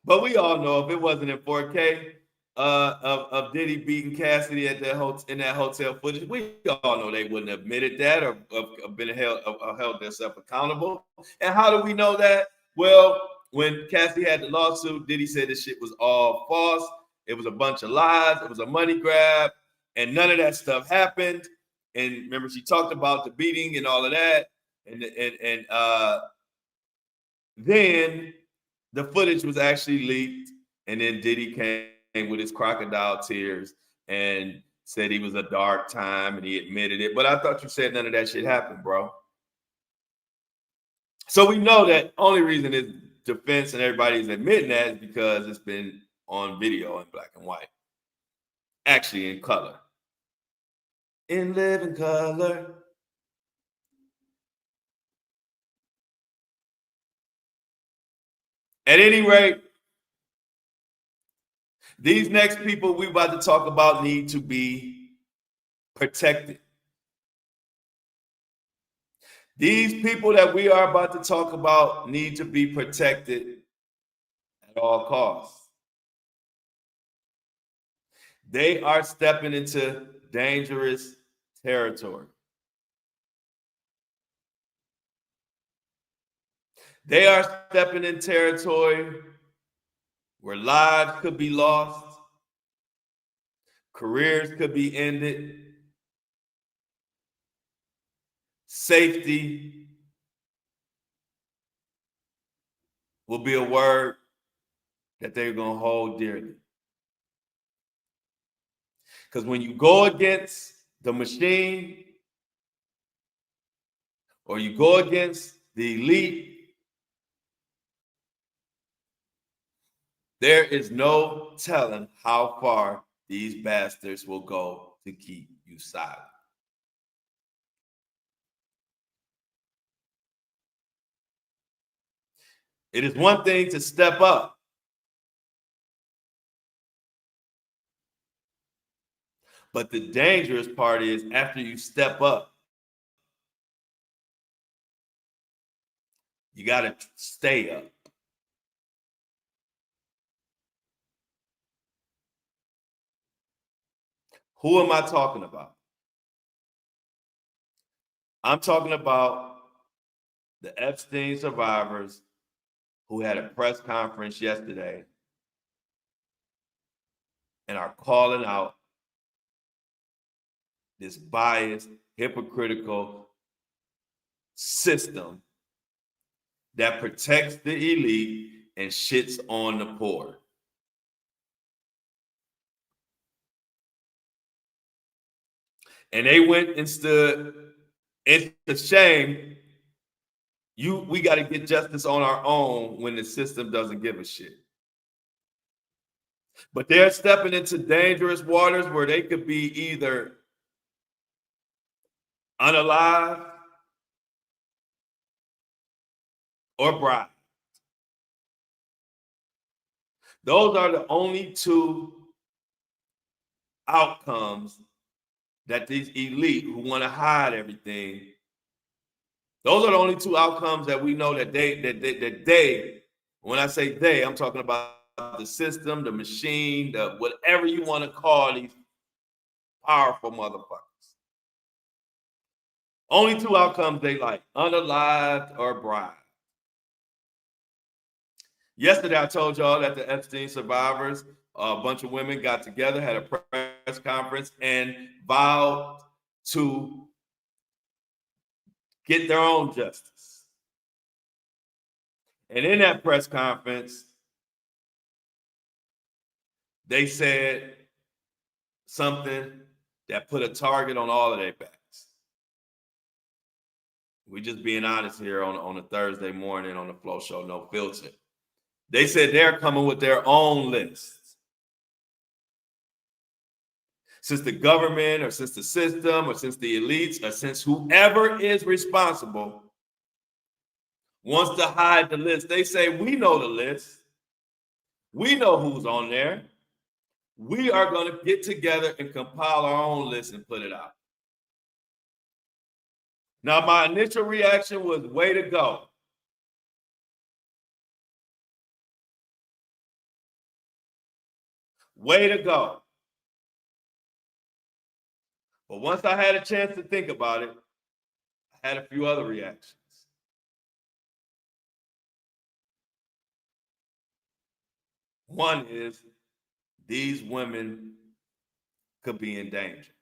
But we all know if it wasn't in 4K of Diddy beating Cassidy at in that hotel footage, we all know they wouldn't have admitted that or been held themselves accountable. And how do we know that? Well, when Cassidy had the lawsuit, Diddy said this shit was all false. It was a bunch of lies. It was a money grab. And none of that stuff happened. And remember, she talked about the beating and all of that. And then the footage was actually leaked, and then Diddy came with his crocodile tears and said he was a dark time, and he admitted it. But I thought you said none of that shit happened, bro. So we know that only reason his defense and everybody's admitting that is because it's been on video in black and white, actually in color, in living color. At any rate, these next people we about to talk about need to be protected. These people that we are about to talk about need to be protected at all costs. They are stepping into dangerous territory. They are stepping in territory where lives could be lost, careers could be ended, safety will be a word that they're going to hold dearly. Because when you go against the machine or you go against the elite, there is no telling how far these bastards will go to keep you silent. It is one thing to step up, but the dangerous part is after you step up, you got to stay up. Who am I talking about? I'm talking about the Epstein survivors who had a press conference yesterday and are calling out this biased, hypocritical system that protects the elite and shits on the poor. And they went and stood. It's a shame. We got to get justice on our own when the system doesn't give a shit. But they're stepping into dangerous waters where they could be either unalive or bribed. Those are the only two outcomes that these elite who want to hide everything, those are the only two outcomes that we know that they, when I say they, I'm talking about the system, the machine, the whatever you want to call these powerful motherfuckers. Only two outcomes they like, unalived or bribed. Yesterday, I told y'all that the Epstein survivors, a bunch of women got together, had a press conference, and vowed to get their own justice. And in that press conference, they said something that put a target on all of their backs. We just being honest here on a Thursday morning on the Flow Show, no filter. They said they're coming with their own lists. Since the government or since the system or since the elites or since whoever is responsible wants to hide the list, they say, we know the list. We know who's on there. We are going to get together and compile our own list and put it out. Now, my initial reaction was, way to go. Way to go. But once I had a chance to think about it, I had a few other reactions. One is these women could be in danger.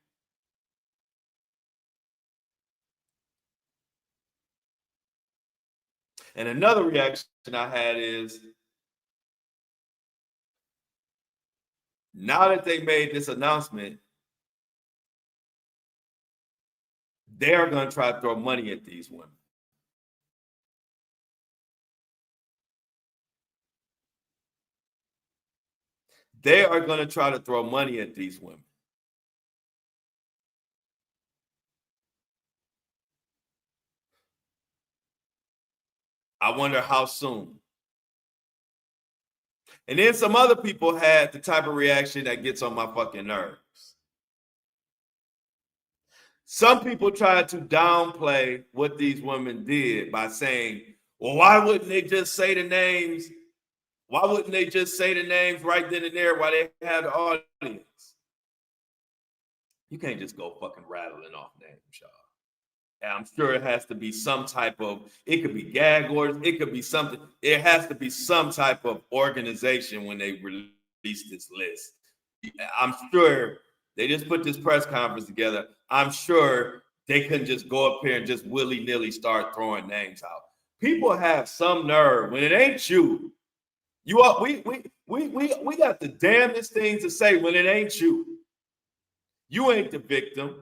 And another reaction I had is Now that they made this announcement, they're going to try to throw money at these women. They are going to try to throw money at these women. I wonder how soon. And then some other people had the type of reaction that gets on my fucking nerves. Some people tried to downplay what these women did by saying, well, why wouldn't they just say the names? Why wouldn't they just say the names right then and there while they had the audience? You can't just go fucking rattling off names, y'all. And I'm sure it has to be some type of, it could be gag orders, it could be something. It has to be some type of organization when they release this list. I'm sure they just put this press conference together. I'm sure they couldn't just go up here and just willy-nilly start throwing names out. People have some nerve when it ain't you. You are, we got the damnedest things to say when it ain't you. You ain't the victim.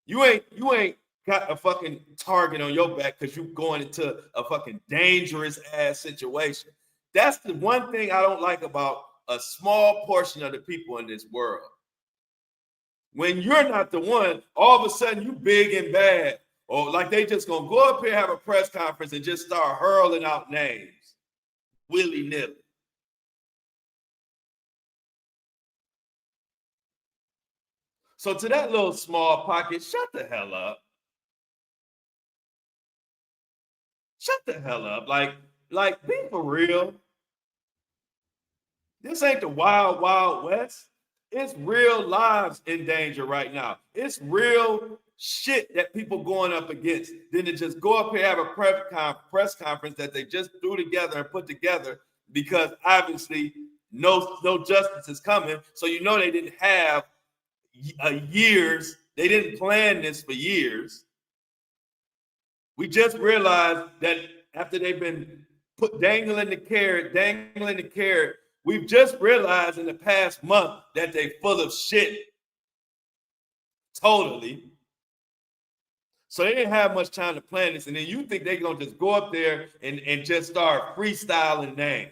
You ain't got a fucking target on your back because you're going into a fucking dangerous ass situation. That's the one thing I don't like about a small portion of the people in this world. When you're not the one, all of a sudden you big and bad, or like they just gonna go up here, have a press conference, and just start hurling out names willy-nilly. So to that little small pocket, shut the hell up. Shut the hell up. Like be for real. This ain't the wild, wild west. It's real lives in danger right now. It's real shit that people going up against. Then to just go up here have a press conference that they just threw together and put together because obviously no justice is coming. So you know they didn't have years. They didn't plan this for years. We just realized that after they've been dangling the carrot, we've just realized in the past month that they're full of shit. Totally. So they didn't have much time to plan this. And then you think they're going to just go up there and just start freestyling names.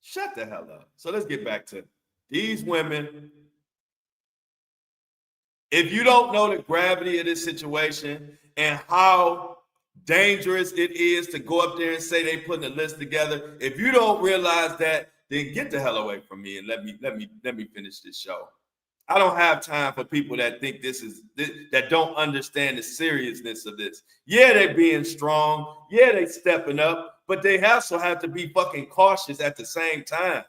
Shut the hell up. So let's get back to these women. If you don't know the gravity of this situation and how dangerous it is to go up there and say they putting a list together, if you don't realize that, then get the hell away from me and let me finish this show. I don't have time for people that think that don't understand the seriousness of this. Yeah, they're being strong. Yeah, they stepping up, but they also have to be fucking cautious at the same time.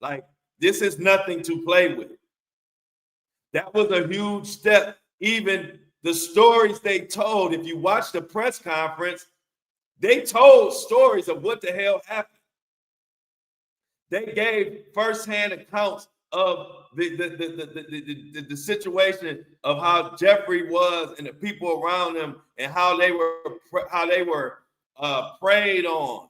Like, this is nothing to play with. That was a huge step. Even the stories they told, if you watch the press conference, they told stories of what the hell happened. They gave firsthand accounts of the situation of how Jeffrey was and the people around him and how they were preyed on.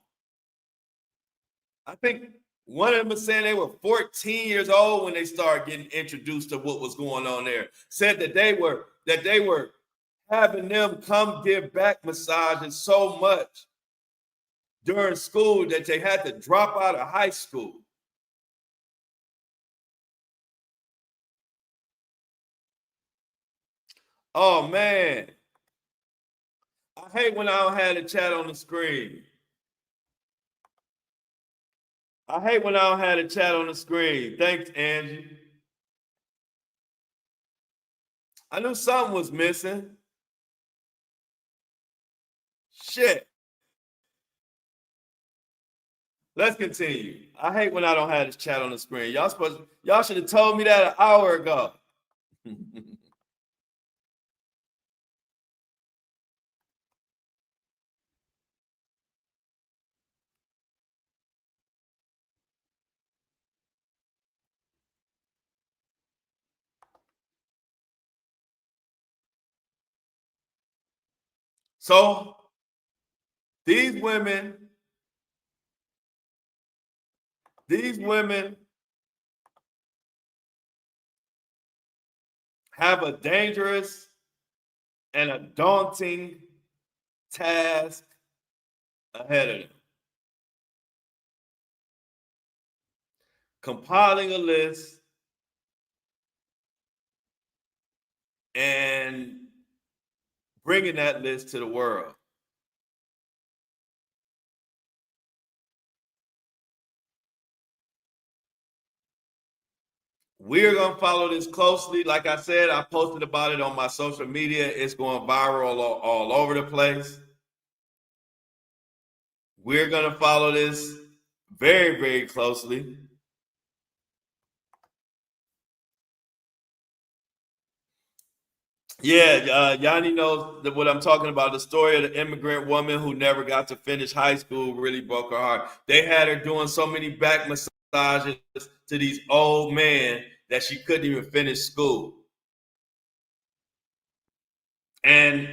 I think one of them was saying they were 14 years old when they started getting introduced to what was going on there. Said that they were having them come give back massages so much during school that they had to drop out of high school. Oh man, I hate when I don't have the chat on the screen. I hate when I don't have the chat on the screen. Thanks, Angie. I knew something was missing. Shit. Let's continue. I hate when I don't have this chat on the screen. Y'all should have told me that an hour ago. So these women These women have a dangerous and a daunting task ahead of them. Compiling a list and bringing that list to the world. We're going to follow this closely. Like I said, I posted about it on my social media. It's going viral all over the place. We're going to follow this very, very closely. Yeah, Yanni knows what I'm talking about. The story of the immigrant woman who never got to finish high school really broke her heart. They had her doing so many back massages to these old men that she couldn't even finish school. And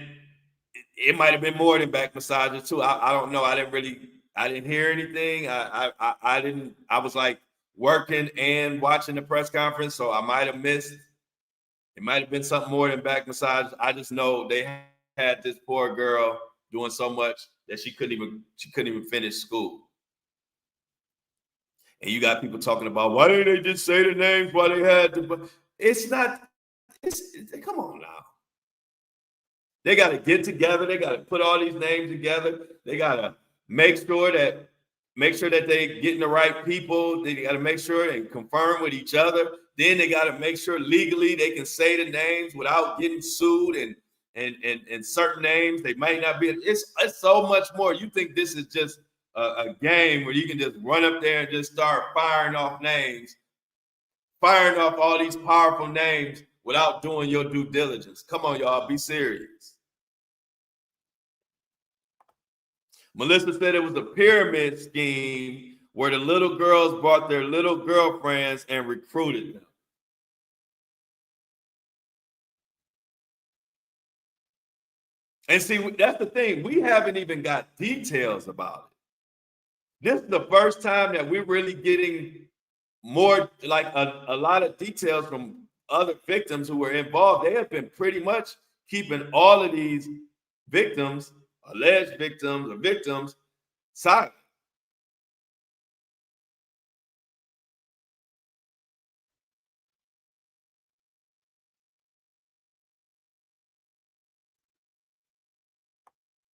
it might have been more than back massages too. I don't know. I didn't hear anything. I didn't. I was like working and watching the press conference, so I might have missed. It might have been something more than back massage. I just know they had this poor girl doing so much that she couldn't even finish school. And you got people talking about why didn't they just say the names? Why they had to? It's not. Come on now. They got to get together. They got to put all these names together. They got to make sure that they getting the right people. They got to make sure they confirm with each other. Then they got to make sure legally they can say the names without getting sued and certain names they might not be. It's so much more. You think this is just a game where you can just run up there and just start firing off names, firing off all these powerful names without doing your due diligence. Come on, y'all, be serious. Melissa said it was a pyramid scheme where the little girls brought their little girlfriends and recruited them. And see, that's the thing. We haven't even got details about it. This is the first time that we're really getting more, like a lot of details from other victims who were involved. They have been pretty much keeping all of these victims, alleged victims or victims, silent.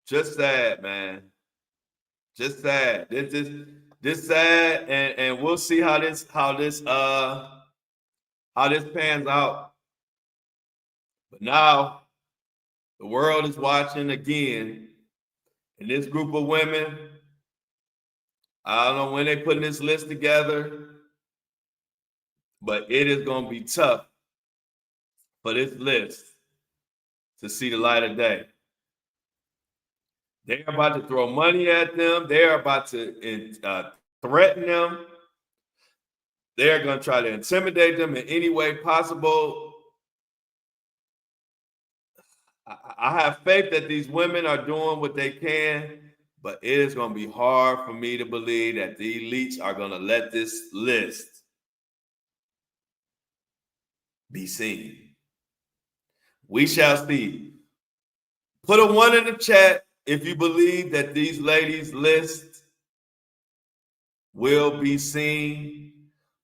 Just sad, man. Just sad. This sad, and we'll see how this pans out. But now the world is watching again, and this group of women, I don't know when they're putting this list together, but it is going to be tough for this list to see the light of day. They're about to throw money at them. They're about to threaten them. They're going to try to intimidate them in any way possible. I have faith that these women are doing what they can, but it is going to be hard for me to believe that the elites are going to let this list be seen. We shall see. Put a 1 in the chat if you believe that these ladies' list will be seen.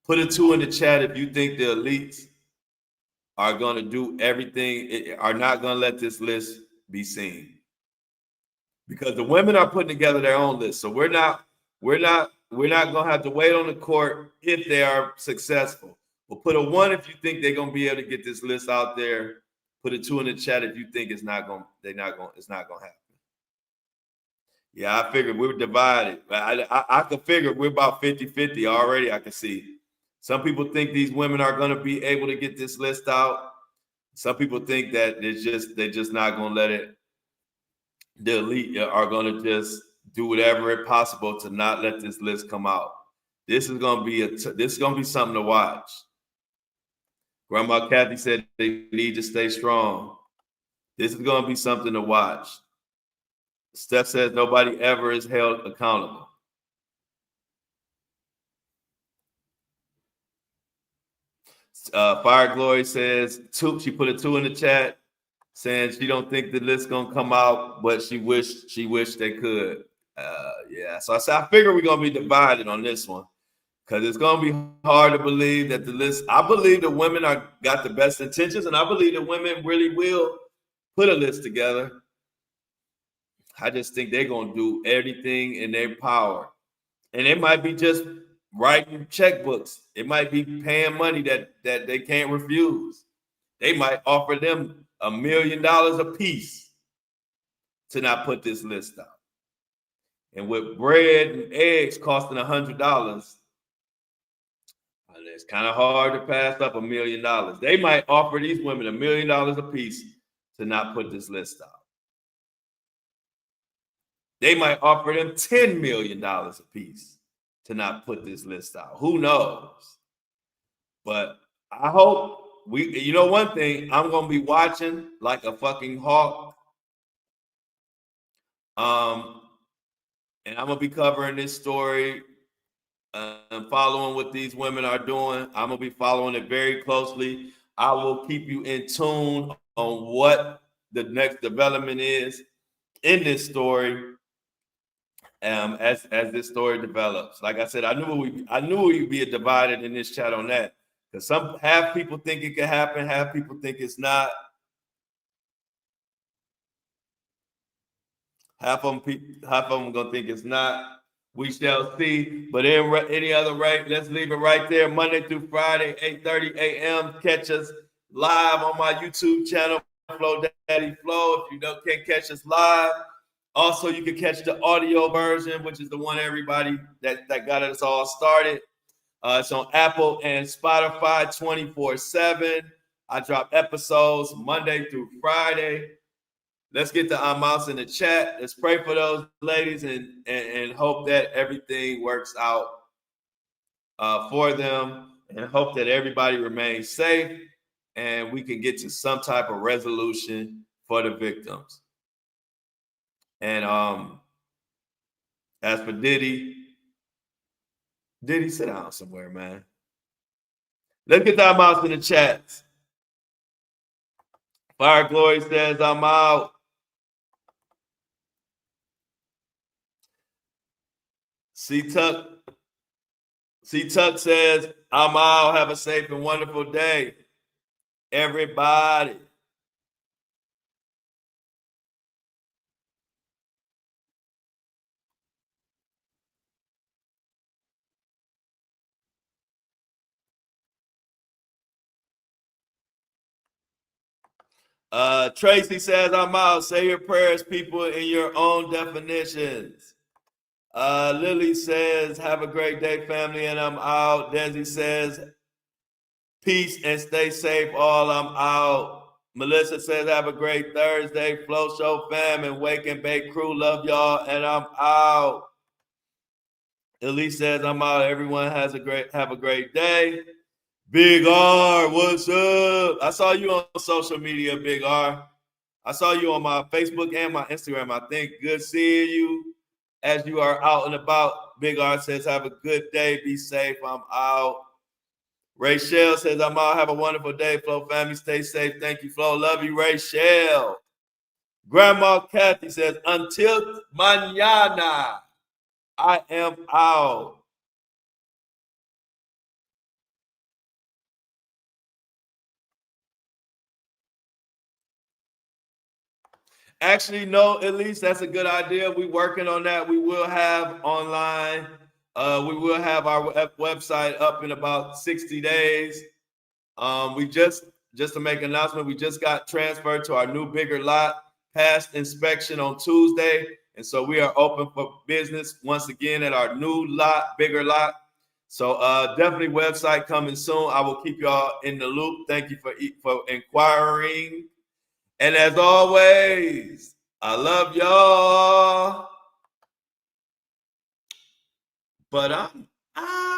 Put a 2 in the chat if you think the elites are going to do everything, are not going to let this list be seen. Because the women are putting together their own list. So we're not going to have to wait on the court if they are successful. But put a 1 if you think they're going to be able to get this list out there. Put a 2 in the chat if you think it's not going to happen. Yeah, I figured we were divided. I could figure we're about 50-50 already. I can see. Some people think these women are going to be able to get this list out. Some people think that they're just not going to let it. The elite are going to just do whatever it possible to not let this list come out. This is going to be something to watch. Grandma Kathy said they need to stay strong. This is going to be something to watch. Steph says nobody ever is held accountable. Fire Glory says two. She put a 2 in the chat, saying she don't think the list gonna come out, but she wished they could. Yeah. So I figure we're gonna be divided on this one because it's gonna be hard to believe that the list. I believe the women got the best intentions, and I believe the women really will put a list together. I just think they're gonna do everything in their power, and it might be just writing checkbooks. It might be paying money that they can't refuse. They might offer them $1 million a piece to not put this list out. And with bread and eggs costing $100, it's kind of hard to pass up $1 million. They might offer these women $1 million a piece to not put this list out. They might offer them $10 million a piece to not put this list out. Who knows? But I hope you know one thing, I'm going to be watching like a fucking hawk. And I'm going to be covering this story and following what these women are doing. I'm going to be following it very closely. I will keep you in tune on what the next development is in this story as this story develops. Like I said, I knew we'd be divided in this chat on that. Because half people think it can happen, half people think it's not. Half of them gonna think it's not. We shall see. But any other rate, let's leave it right there. Monday through Friday, 8:30 a.m. Catch us live on my YouTube channel, Flow Daddy Flow. If you can't catch us live, also you can catch the audio version, which is the one everybody that got us all started. It's on Apple and Spotify 24/7. I drop episodes Monday through Friday. Let's get the amounts in the chat. Let's pray for those ladies and hope that everything works out for them, and hope that everybody remains safe and we can get to some type of resolution for the victims. And as for Diddy, sit down somewhere, man. Let's get the amounts in the chats. Fire Glory says, I'm out. C-Tuck says, I'm out. Have a safe and wonderful day, everybody. Tracy says, I'm out. Say your prayers, people, in your own definitions. Lily says, have a great day, family, and I'm out. Desi says, peace and stay safe, all. I'm out. Melissa says, have a great Thursday. Flow Show fam and Wake and Bake crew. Love y'all, and I'm out. Elise says, I'm out. Everyone have a great day. Big R, what's up? I saw you on social media, Big R. I saw you on my Facebook and my Instagram, I think. Good seeing you as you are out and about. Big R says, have a good day. Be safe. I'm out. Rachel says, I'm out. Have a wonderful day, Flow family. Stay safe. Thank you, Flow. Love you, Rachel. Grandma Kathy says, until mañana, I am out. Actually, no, at least that's a good idea. We're working on that. We will have online. We will have our website up in about 60 days. We just to make an announcement, we just got transferred to our new bigger lot, passed inspection on Tuesday. And so we are open for business once again at our new lot, bigger lot. So definitely website coming soon. I will keep y'all in the loop. Thank you for inquiring. And as always, I love y'all. But I'm out.